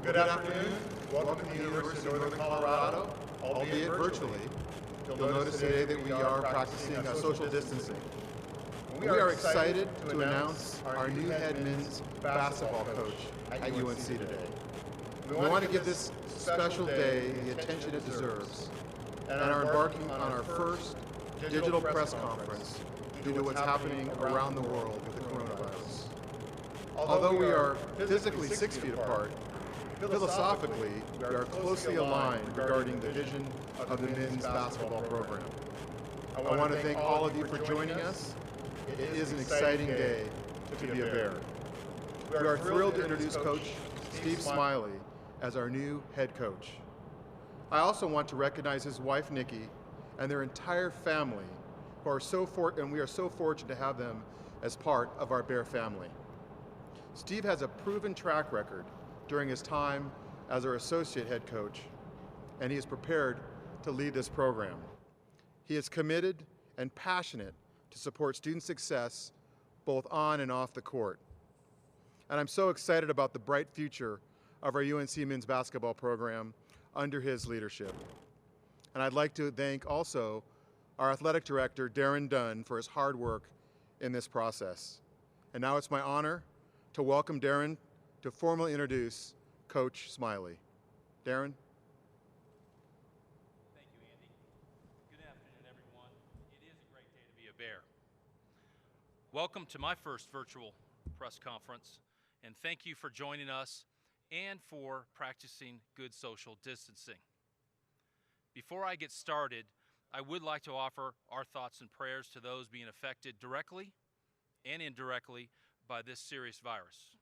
Good afternoon. Welcome to the University of Northern Colorado, albeit virtually. You'll notice today that we are practicing social distancing. We are excited to announce our new head men's basketball coach at UNC today. We want to give this special day the attention it deserves and are embarking on our first digital press conference due to what's happening around the world with the coronavirus. Although we are physically 6 feet apart, philosophically, we are closely aligned regarding the vision of the men's basketball program. I want to thank all of you for joining us. It is an exciting day to be a Bear. We are thrilled to introduce Coach Steve Smiley as our new head coach. I also want to recognize his wife, Nikki, and their entire family, who are and we are so fortunate to have them as part of our Bear family. Steve has a proven track record during his time as our associate head coach, and he is prepared to lead this program. He is committed and passionate to support student success both on and off the court. And I'm so excited about the bright future of our UNC men's basketball program under his leadership. And I'd like to thank also our athletic director, Darren Dunn, for his hard work in this process. And now it's my honor to welcome Darren to formally introduce Coach Smiley. Darren? Thank you, Andy. Good afternoon, everyone. It is a great day to be a Bear. Welcome to my first virtual press conference, and thank you for joining us and for practicing good social distancing. Before I get started, I would like to offer our thoughts and prayers to those being affected directly and indirectly by this serious virus.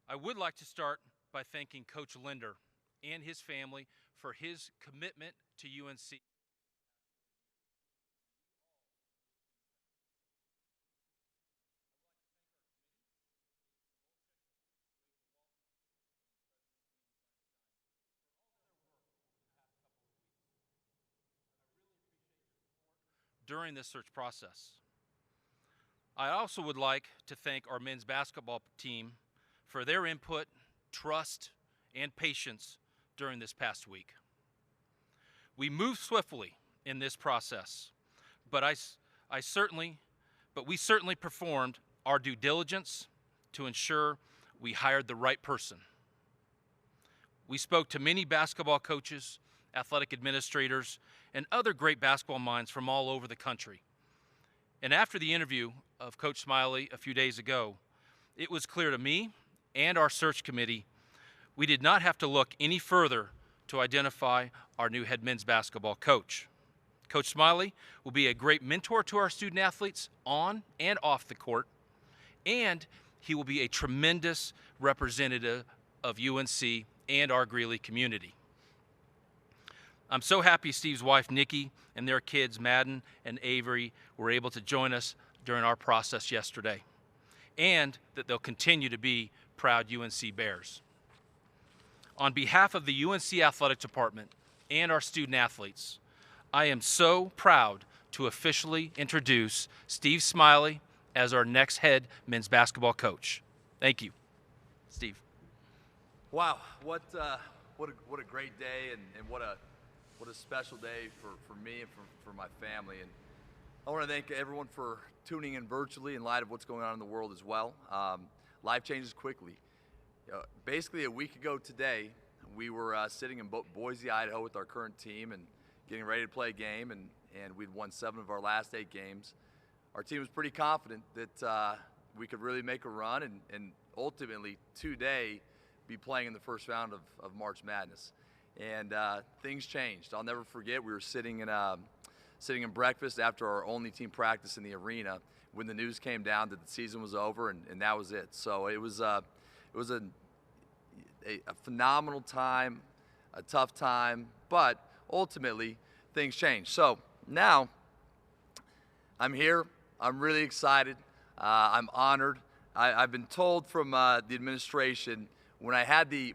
I would like to start by thanking Coach Linder and his family for his commitment to UNC. During this search process. I also would like to thank our men's basketball team for their input, trust, and patience during this past week. We moved swiftly in this process, but we certainly performed our due diligence to ensure we hired the right person. We spoke to many basketball coaches, athletic administrators, and other great basketball minds from all over the country. And after the interview of Coach Smiley a few days ago, it was clear to me and our search committee we did not have to look any further to identify our new head men's basketball coach. Coach Smiley will be a great mentor to our student athletes on and off the court, and he will be a tremendous representative of UNC and our Greeley community. I'm so happy Steve's wife, Nikki, and their kids, Madden and Avery, were able to join us during our process yesterday, and that they'll continue to be proud UNC Bears. On behalf of the UNC Athletic Department and our student athletes, I am so proud to officially introduce Steve Smiley as our next head men's basketball coach. Thank you. Steve. Wow, what a great day, and what a special day for me and for my family. And I want to thank everyone for tuning in virtually in light of what's going on in the world as well. Life changes quickly. Basically a week ago today, we were sitting in Boise, Idaho with our current team and getting ready to play a game, and we'd won 7 of our last 8 games. Our team was pretty confident that we could really make a run and ultimately today be playing in the first round of March Madness. And things changed. I'll never forget, we were sitting in breakfast after our only team practice in the arena when the news came down that the season was over, and that was it. So it was a phenomenal time, a tough time, but ultimately things changed. So now I'm here. I'm really excited. I'm honored. I've been told from the administration when I had the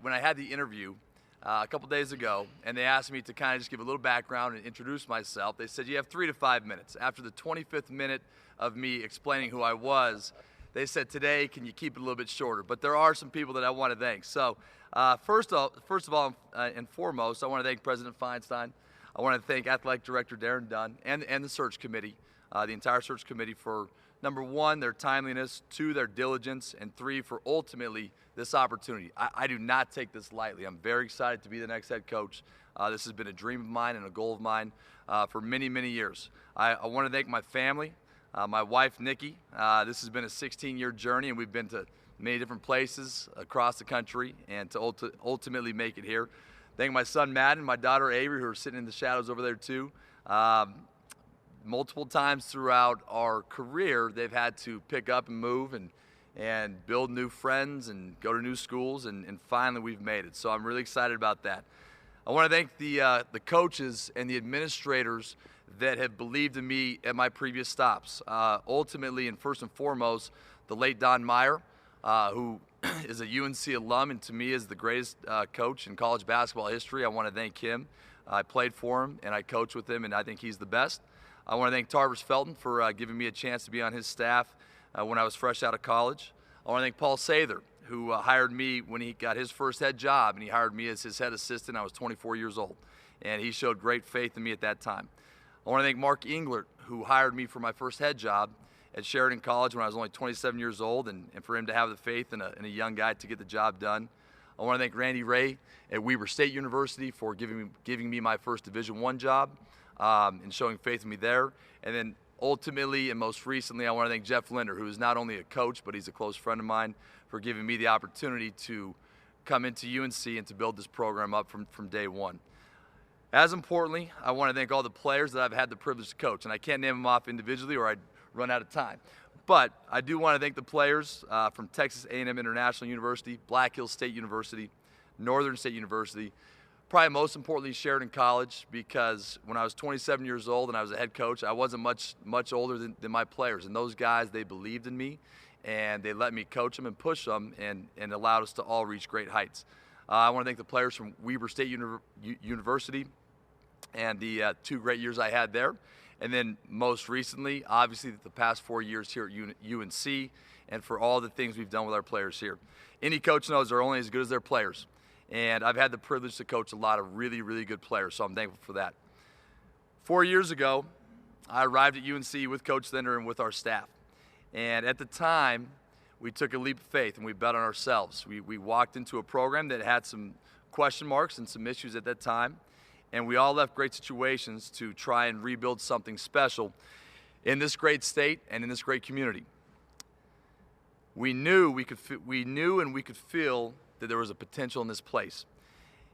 interview a couple days ago, and they asked me to kind of just give a little background and introduce myself. They said you have 3 to 5 minutes. After the 25th minute of me explaining who I was, they said today, can you keep it a little bit shorter? But there are some people that I want to thank. So First of all, and foremost, I want to thank President Feinstein. I want to thank Athletic Director Darren Dunn and the search committee, the entire search committee, for number one, their timeliness, two, their diligence, and three, for ultimately this opportunity. I do not take this lightly. I'm very excited to be the next head coach. This has been a dream of mine and a goal of mine for many, many years. I want to thank my family, my wife, Nikki. This has been a 16-year journey, and we've been to many different places across the country and to ultimately make it here. Thank my son, Matt, and my daughter, Avery, who are sitting in the shadows over there, too. Multiple times throughout our career, they've had to pick up and move and build new friends and go to new schools, and finally we've made it. So I'm really excited about that. I want to thank the coaches and the administrators that have believed in me at my previous stops. Ultimately, and first and foremost, the late Don Meyer, who is a UNC alum and to me is the greatest coach in college basketball history. I want to thank him. I played for him and I coached with him, and I think he's the best. I want to thank Tarvis Felton for giving me a chance to be on his staff when I was fresh out of college. I want to thank Paul Sather, who hired me when he got his first head job, and he hired me as his head assistant. I was 24 years old, and he showed great faith in me at that time. I want to thank Mark Englert, who hired me for my first head job at Sheridan College when I was only 27 years old, and for him to have the faith in a young guy to get the job done. I want to thank Randy Ray at Weber State University for giving me my first Division I job and showing faith in me there. And then ultimately and most recently, I want to thank Jeff Linder, who is not only a coach, but he's a close friend of mine, for giving me the opportunity to come into UNC and to build this program up from day one. As importantly, I want to thank all the players that I've had the privilege to coach, and I can't name them off individually or I'd run out of time. But I do want to thank the players from Texas A&M International University, Black Hills State University, Northern State University, probably most importantly Sheridan College, because when I was 27 years old and I was a head coach, I wasn't much older than my players. And those guys, they believed in me, and they let me coach them and push them and allowed us to all reach great heights. I want to thank the players from Weber State University and the 2 great years I had there. And then most recently, obviously, the past 4 years here at UNC, and for all the things we've done with our players here. Any coach knows they're only as good as their players. And I've had the privilege to coach a lot of really, really good players, so I'm thankful for that. 4 years ago, I arrived at UNC with Coach Linder and with our staff. And at the time, we took a leap of faith and we bet on ourselves. We walked into a program that had some question marks and some issues at that time. And we all left great situations to try and rebuild something special in this great state and in this great community. We knew and we could feel that there was a potential in this place.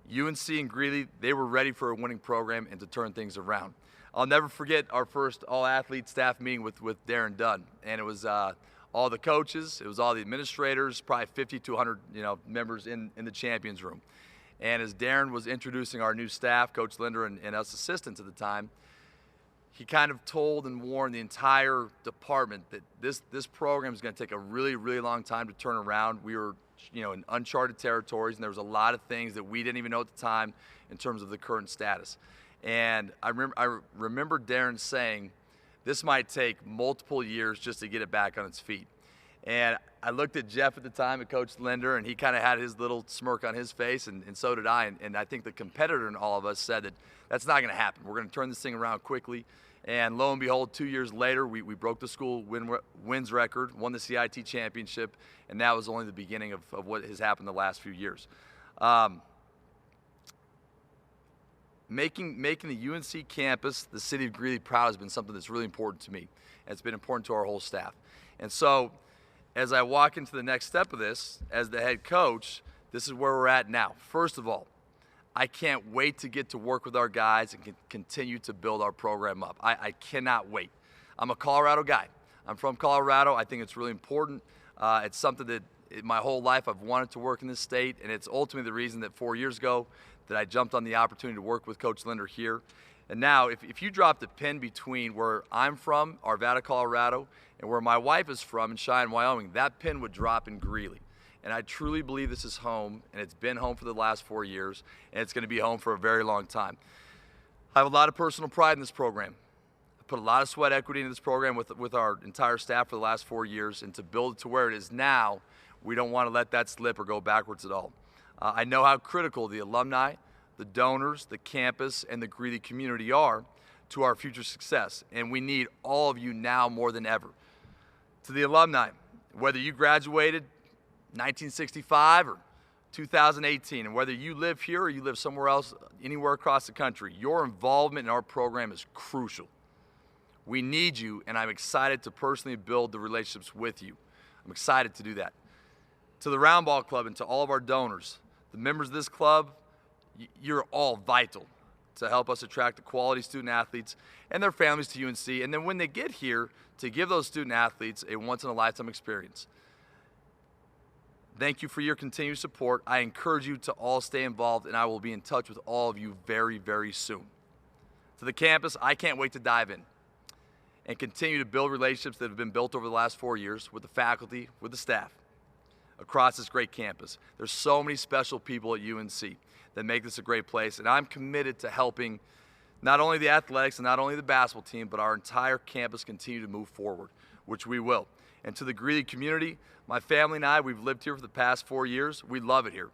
UNC and Greeley, they were ready for a winning program and to turn things around. I'll never forget our first all-athlete staff meeting with Darren Dunn, and it was all the coaches, it was all the administrators, probably 50 to 100 members in the champions room. And as Darren was introducing our new staff, Coach Linder and us assistants at the time, he kind of told and warned the entire department that this program is going to take a really, really long time to turn around. We were in uncharted territories, and there was a lot of things that we didn't even know at the time in terms of the current status. And I remember Darren saying, this might take multiple years just to get it back on its feet. And I looked at Jeff at the time, at Coach Linder, and he kind of had his little smirk on his face, and so did I. And I think the competitor in all of us said that that's not going to happen. We're going to turn this thing around quickly. And lo and behold, 2 years later, we broke the school wins record, won the CIT championship, and that was only the beginning of what has happened the last few years. Making the UNC campus, the city of Greeley, proud has been something that's really important to me. And it's been important to our whole staff. And so as I walk into the next step of this, as the head coach, this is where we're at now. First of all, I can't wait to get to work with our guys and continue to build our program up. I cannot wait. I'm a Colorado guy. I'm from Colorado. I think it's really important. It's something that my whole life I've wanted to work in this state, and it's ultimately the reason that 4 years ago that I jumped on the opportunity to work with Coach Linder here. And now, if you drop the pin between where I'm from, Arvada, Colorado, and where my wife is from in Cheyenne, Wyoming, that pin would drop in Greeley. And I truly believe this is home, and it's been home for the last 4 years, and it's going to be home for a very long time. I have a lot of personal pride in this program. I put a lot of sweat equity into this program with our entire staff for the last 4 years, and to build it to where it is now, we don't want to let that slip or go backwards at all. I know how critical the alumni, the donors, the campus, and the Greeley community are to our future success, and we need all of you now more than ever. To the alumni, whether you graduated 1965 or 2018, and whether you live here or you live somewhere else, anywhere across the country, your involvement in our program is crucial. We need you, and I'm excited to personally build the relationships with you. I'm excited to do that. To the Round Ball Club and to all of our donors, the members of this club, you're all vital to help us attract the quality student athletes and their families to UNC, and then when they get here, to give those student athletes a once-in-a-lifetime experience. Thank you for your continued support. I encourage you to all stay involved, and I will be in touch with all of you very, very soon. To the campus, I can't wait to dive in and continue to build relationships that have been built over the last 4 years with the faculty, with the staff, across this great campus. There's so many special people at UNC that make this a great place, and I'm committed to helping not only the athletics and not only the basketball team, but our entire campus continue to move forward, which we will. And to the Greeley community, my family and I, we've lived here for the past 4 years. We love it here.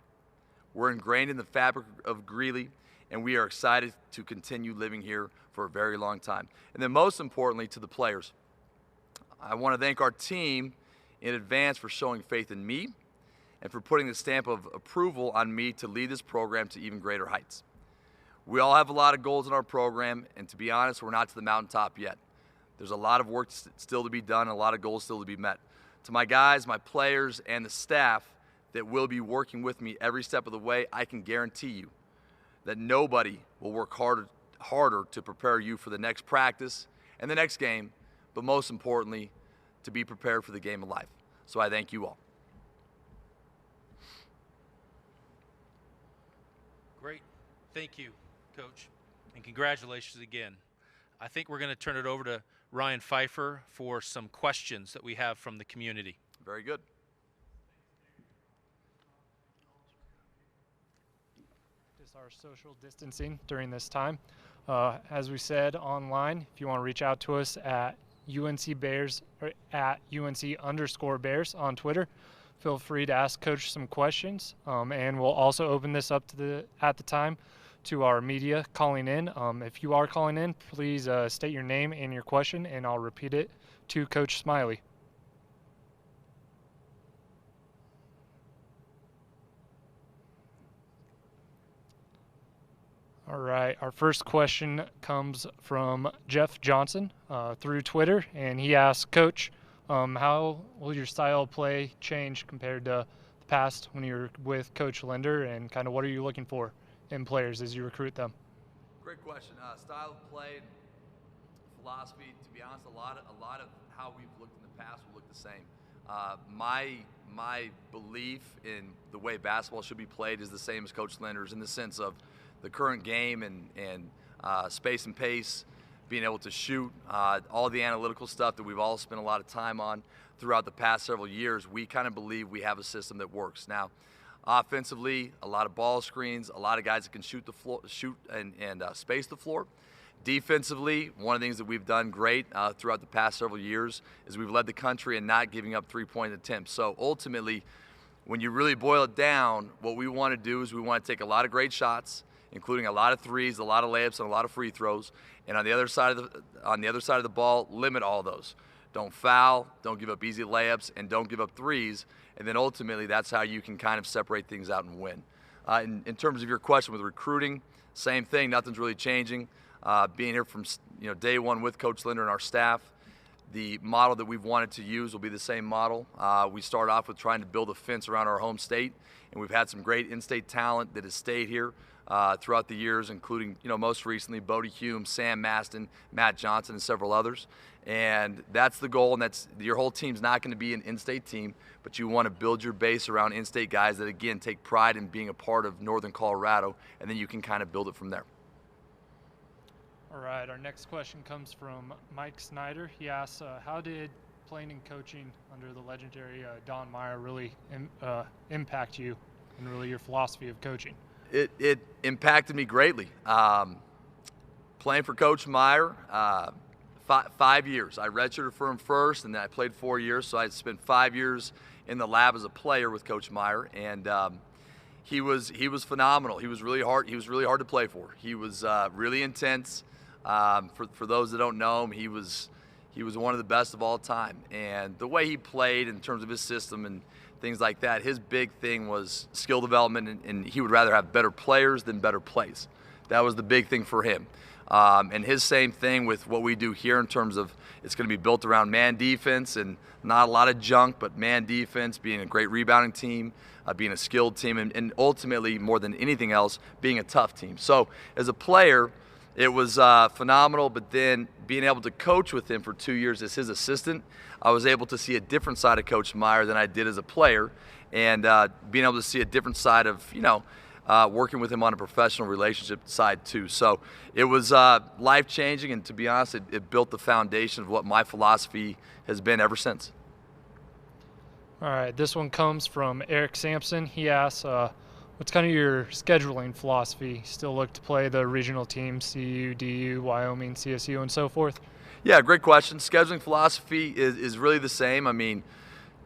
We're ingrained in the fabric of Greeley, and we are excited to continue living here for a very long time. And then most importantly, to the players, I want to thank our team in advance for showing faith in me and for putting the stamp of approval on me to lead this program to even greater heights. We all have a lot of goals in our program, and to be honest, we're not to the mountaintop yet. There's a lot of work still to be done, a lot of goals still to be met. To my guys, my players, and the staff that will be working with me every step of the way, I can guarantee you that nobody will work harder to prepare you for the next practice and the next game, but most importantly, to be prepared for the game of life. So I thank you all. Great. Thank you, Coach, and congratulations again. I think we're going to turn it over to Ryan Pfeiffer for some questions that we have from the community. Very good. Just our social distancing during this time. As we said online, if you want to reach out to us at UNC Bears or at UNC_Bears on Twitter, feel free to ask Coach some questions, and we'll also open this up to at the time to our media calling in. If you are calling in, please state your name and your question, and I'll repeat it to Coach Smiley. All right, our first question comes from Jeff Johnson through Twitter, and he asks, Coach, how will your style of play change compared to the past when you were with Coach Linder, and kind of what are you looking for in players as you recruit them? Great question. Style of play and philosophy, to be honest, a lot of how we've looked in the past will look the same. My belief in the way basketball should be played is the same as Coach Linder's, in the sense of the current game and space and pace, being able to shoot, all the analytical stuff that we've all spent a lot of time on throughout the past several years. We kind of believe we have a system that works. Now, offensively, a lot of ball screens, a lot of guys that can shoot the floor, and space the floor. Defensively, one of the things that we've done great throughout the past several years is we've led the country in not giving up three-point attempts. So ultimately, when you really boil it down, what we want to do is we want to take a lot of great shots, including a lot of threes, a lot of layups, and a lot of free throws. And on the other side of the ball, limit all those. Don't foul, don't give up easy layups, and don't give up threes. And then ultimately, that's how you can kind of separate things out and win. In terms of your question with recruiting, same thing. Nothing's really changing. Being here from day one with Coach Linder and our staff, the model that we've wanted to use will be the same model. We start off with trying to build a fence around our home state, and we've had some great in-state talent that has stayed here throughout the years, including most recently Bodie Hume, Sam Maston, Matt Johnson, and several others. And that's the goal, and that's your whole team's not going to be an in-state team, but you want to build your base around in-state guys that, again, take pride in being a part of Northern Colorado, and then you can kind of build it from there. All right, our next question comes from Mike Snyder. He asks, how did playing and coaching under the legendary Don Meyer really impact you and really your philosophy of coaching? It impacted me greatly. Playing for Coach Meyer, 5 years. I redshirted for him first, and then I played 4 years, so I spent 5 years in the lab as a player with Coach Meyer. And He was phenomenal. He was really hard. He was really hard to play for. He was really intense. For those that don't know him, he was one of the best of all time. And the way he played in terms of his system and things like that, his big thing was skill development, and he would rather have better players than better plays. That was the big thing for him. And his same thing with what we do here in terms of it's going to be built around man defense and not a lot of junk, but man defense, being a great rebounding team, being a skilled team, and ultimately, more than anything else, being a tough team. So as a player, it was phenomenal, but then being able to coach with him for 2 years as his assistant, I was able to see a different side of Coach Meyer than I did as a player, and being able to see a different side of, working with him on a professional relationship side too. So it was life-changing, and to be honest, it built the foundation of what my philosophy has been ever since. All right, this one comes from Eric Sampson. He asks, what's kind of your scheduling philosophy? Still look to play the regional teams, CU, DU, Wyoming, CSU, and so forth? Yeah, great question. Scheduling philosophy is really the same. I mean,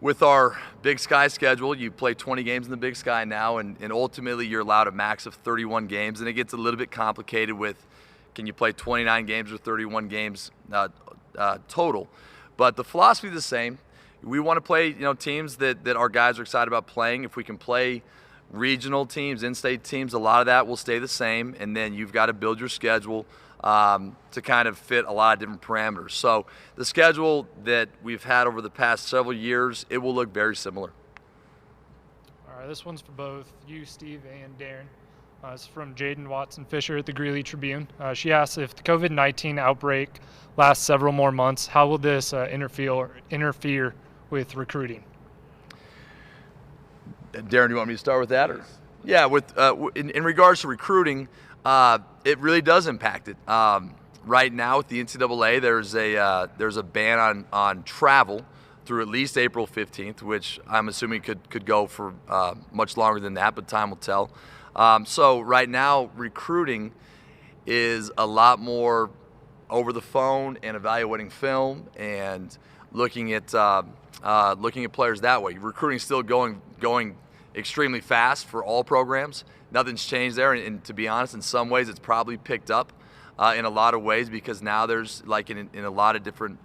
with our Big Sky schedule, you play 20 games in the Big Sky now, and ultimately you're allowed a max of 31 games, and it gets a little bit complicated with, can you play 29 games or 31 games total? But the philosophy is the same. We want to play, teams that our guys are excited about playing. If we can play regional teams, in-state teams, a lot of that will stay the same, and then you've got to build your schedule to kind of fit a lot of different parameters. So the schedule that we've had over the past several years, it will look very similar. All right, this one's for both you, Steve, and Darren. It's from Jaden Watson-Fisher at the Greeley Tribune. She asks, if the COVID-19 outbreak lasts several more months, how will this interfere with recruiting? Darren, do you want me to start with that? Or? Yeah, in regards to recruiting, it really does impact it. Right now with the NCAA, there's a ban on travel through at least April 15th, which I'm assuming could go for much longer than that, but time will tell. So right now, recruiting is a lot more over the phone and evaluating film and looking at players that way. Recruiting is still going extremely fast for all programs. Nothing's changed there, and to be honest, in some ways it's probably picked up in a lot of ways, because now there's, like in a lot of different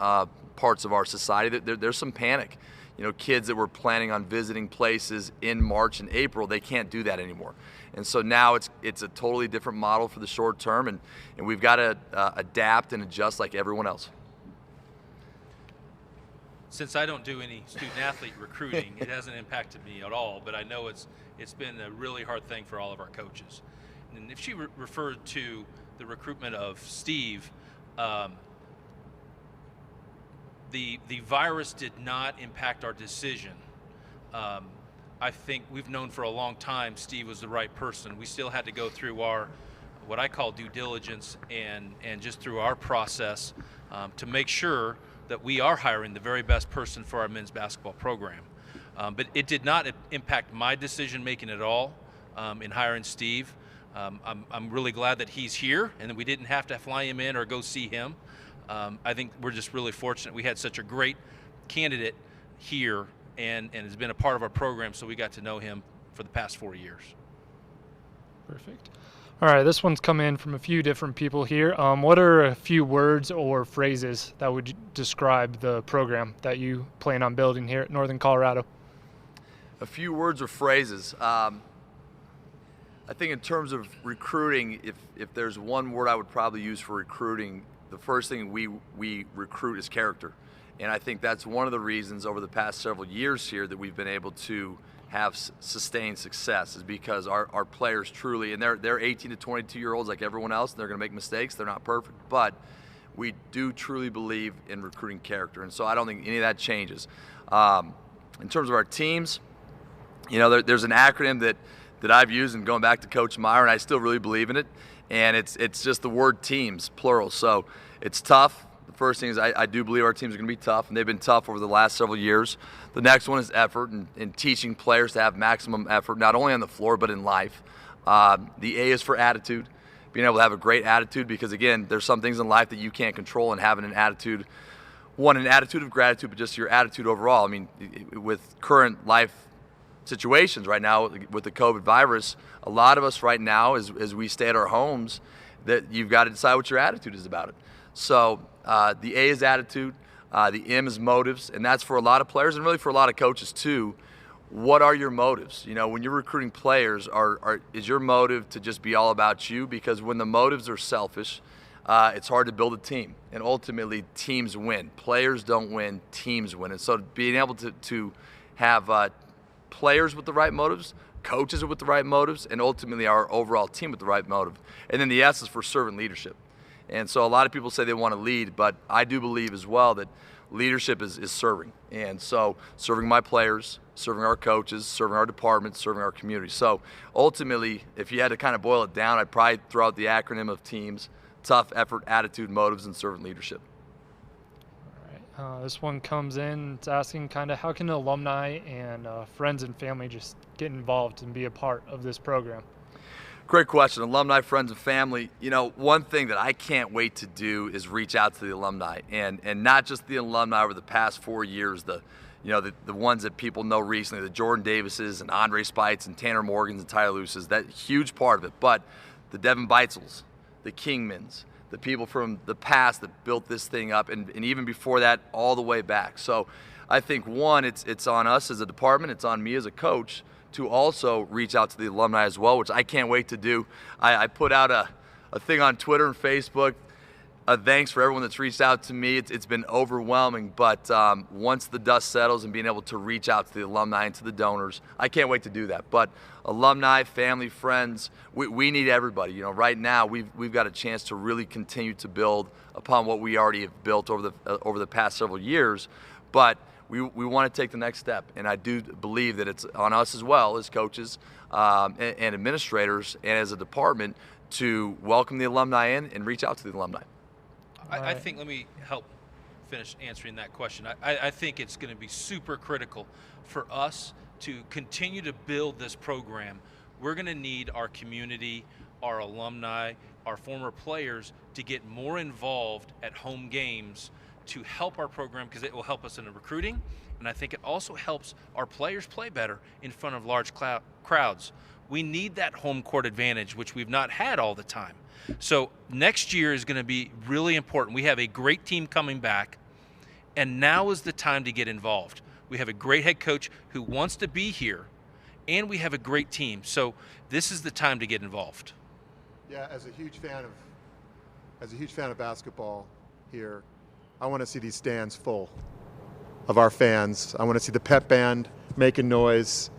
parts of our society, there's some panic. Kids that were planning on visiting places in March and April, they can't do that anymore. And so now it's a totally different model for the short term, and we've got to adapt and adjust like everyone else. Since I don't do any student-athlete recruiting, it hasn't impacted me at all, but I know it's been a really hard thing for all of our coaches. And if she referred to the recruitment of Steve, the virus did not impact our decision. I think we've known for a long time Steve was the right person. We still had to go through our, what I call due diligence, and just through our process to make sure that we are hiring the very best person for our men's basketball program. But it did not impact my decision making at all in hiring Steve. I'm really glad that he's here and that we didn't have to fly him in or go see him. I think we're just really fortunate. We had such a great candidate here and has been a part of our program, so we got to know him for the past 4 years. Perfect. All right, this one's come in from a few different people here. What are a few words or phrases that would describe the program that you plan on building here at Northern Colorado? A few words or phrases. I think in terms of recruiting, if there's one word I would probably use for recruiting, the first thing we recruit is character. And I think that's one of the reasons over the past several years here that we've been able to have sustained success, is because our players truly, and they're 18 to 22-year-olds like everyone else, and they're going to make mistakes. They're not perfect, but we do truly believe in recruiting character, and so I don't think any of that changes. In terms of our teams, there's an acronym that I've used, and going back to Coach Meyer, and I still really believe in it, and it's just the word teams, plural. So it's tough. The first thing is I do believe our teams are going to be tough, and they've been tough over the last several years. The next one is effort, and teaching players to have maximum effort, not only on the floor but in life. The A is for attitude, being able to have a great attitude, because again, there's some things in life that you can't control, and having an attitude of gratitude, but just your attitude overall. I mean, with current life situations right now with the COVID virus. A lot of us right now, as we stay at our homes, that you've got to decide what your attitude is about it. So the A is attitude, the M is motives, and that's for a lot of players and really for a lot of coaches too. What are your motives? You know, when you're recruiting players, is your motive to just be all about you? Because when the motives are selfish, it's hard to build a team, and ultimately teams win. Players don't win, teams win. And so being able to have players with the right motives, coaches with the right motives, and ultimately our overall team with the right motive. And then the S is for servant leadership. And so a lot of people say they want to lead, but I do believe as well that leadership is serving. And so serving my players, serving our coaches, serving our departments, serving our community. So ultimately, if you had to kind of boil it down, I'd probably throw out the acronym of teams: tough, effort, attitude, motives, and servant leadership. All right. This one comes in. It's asking kind of how can alumni and friends and family just get involved and be a part of this program? Great question. Alumni, friends, and family. You know, one thing that I can't wait to do is reach out to the alumni, and not just the alumni over the past 4 years, the ones that people know recently, the Jordan Davises and Andre Spites and Tanner Morgans and Tyler Luces, that huge part of it. But the Devin Beitzel's, the Kingmans, the people from the past that built this thing up, and even before that, all the way back. So I think, one, it's on us as a department, it's on me as a coach to also reach out to the alumni as well, which I can't wait to do. I put out a thing on Twitter and Facebook. Thanks for everyone that's reached out to me. It's been overwhelming, but once the dust settles and being able to reach out to the alumni and to the donors, I can't wait to do that. But alumni, family, friends, we need everybody. You know, right now we've got a chance to really continue to build upon what we already have built over the past several years, but we want to take the next step, and I do believe that it's on us as well as coaches and administrators and as a department to welcome the alumni in and reach out to the alumni. I think, let me help finish answering that question. I think it's going to be super critical for us to continue to build this program. We're going to need our community, our alumni, our former players to get more involved at home games to help our program, because it will help us in the recruiting, and I think it also helps our players play better in front of large crowds. We need that home court advantage, which we've not had all the time. So next year is going to be really important. We have a great team coming back, and now is the time to get involved. We have a great head coach who wants to be here, and we have a great team. So this is the time to get involved. Yeah, as a huge fan of basketball here, I want to see these stands full of our fans. I want to see the pep band making noise,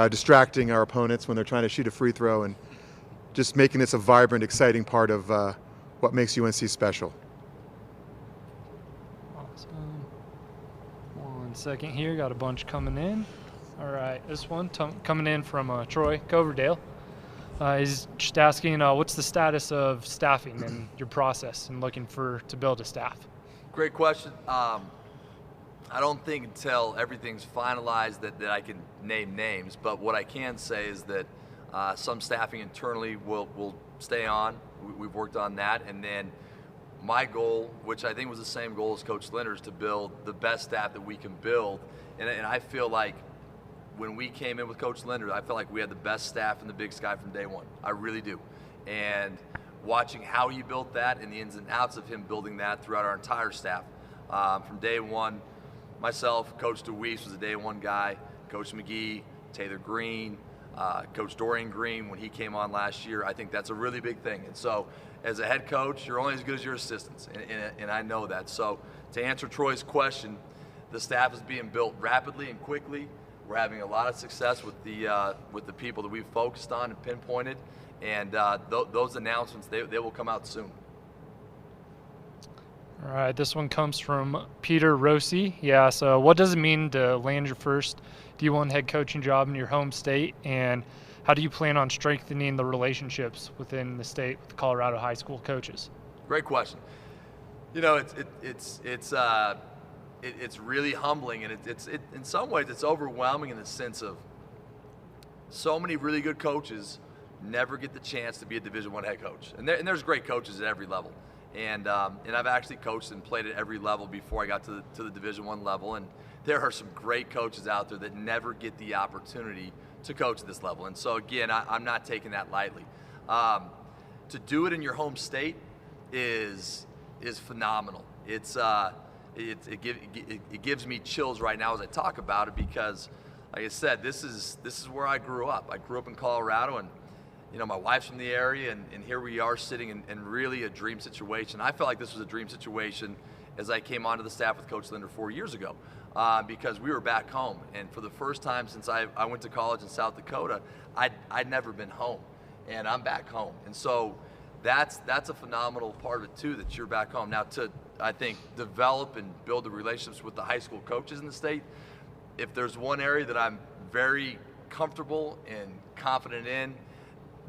distracting our opponents when they're trying to shoot a free throw, and just making this a vibrant, exciting part of what makes UNC special. Awesome. 1 second here, got a bunch coming in. All right, this one coming in from Troy Coverdale. He's just asking, what's the status of staffing and your process and looking to build a staff? Great question. I don't think until everything's finalized that I can name names, but what I can say is that some staffing internally will stay on. We've worked on that, and then my goal, which I think was the same goal as Coach Linder's, to build the best staff that we can build. And I feel like when we came in with Coach Linder, I felt like we had the best staff in the Big Sky from day one. I really do. And watching how he built that and the ins and outs of him building that throughout our entire staff, from day one, myself, Coach DeWeese was a day one guy, Coach McGee, Taylor Green, Coach Dorian Green when he came on last year. I think that's a really big thing. And so as a head coach, you're only as good as your assistants, and I know that. So to answer Troy's question, the staff is being built rapidly and quickly. We're having a lot of success with the people that we've focused on and pinpointed, and those announcements, they will come out soon. All right, this one comes from Peter Rossi. Yeah, so what does it mean to land your first D1 head coaching job in your home state, and how do you plan on strengthening the relationships within the state with the Colorado high school coaches? Great question. You know, it's really humbling, and it's in some ways it's overwhelming in the sense of so many really good coaches never get the chance to be a Division I head coach, and there's great coaches at every level. And I've actually coached and played at every level before I got to the Division I level, and there are some great coaches out there that never get the opportunity to coach at this level. And so again, I'm not taking that lightly. To do it in your home state is phenomenal. It gives me chills right now as I talk about it, because like I said, this is where I grew up. I grew up in Colorado, and my wife's from the area, and here we are sitting in really a dream situation. I felt like this was a dream situation as I came onto the staff with Coach Linder 4 years ago, because we were back home, and for the first time since I went to college in South Dakota, I'd never been home, and I'm back home. And so that's a phenomenal part of it too, that you're back home. Now, to, I think, develop and build the relationships with the high school coaches in the state, if there's one area that I'm very comfortable and confident in,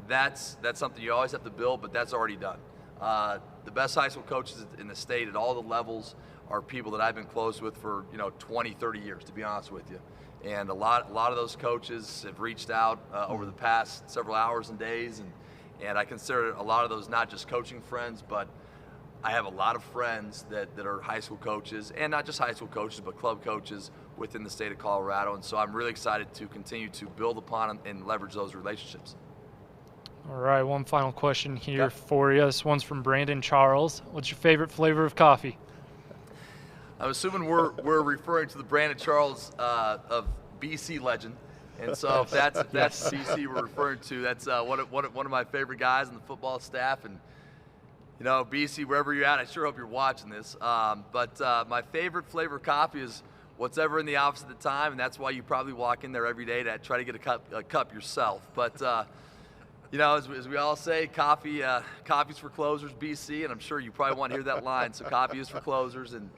that's something you always have to build, but that's already done. The best high school coaches in the state at all the levels are people that I've been close with for 20, 30 years, to be honest with you. And a lot of those coaches have reached out over the past several hours and days, and I consider a lot of those not just coaching friends, but I have a lot of friends that are high school coaches, and not just high school coaches, but club coaches within the state of Colorado. And so I'm really excited to continue to build upon and leverage those relationships. All right, one final question here for you. This one's from Brandon Charles. What's your favorite flavor of coffee? I'm assuming we're referring to the Brandon Charles of BC legend, and so if that's BC we're referring to, that's one of my favorite guys on the football staff. And BC, wherever you're at, I sure hope you're watching this. But my favorite flavor of coffee is what's ever in the office at the time, and that's why you probably walk in there every day to try to get a cup yourself. But as we all say, coffee's for closers, BC, and I'm sure you probably want to hear that line. So coffee is for closers, and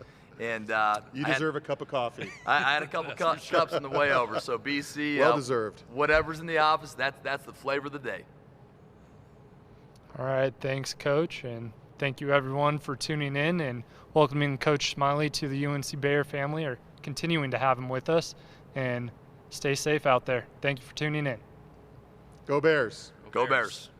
you deserve a cup of coffee. I had a couple cups on the way over. So BC, well deserved. Whatever's in the office, that's the flavor of the day. All right, thanks, Coach, and thank you everyone for tuning in and welcoming Coach Smiley to the UNC Bayer family, or continuing to have him with us. And stay safe out there. Thank you for tuning in. Go Bears. Go Bears.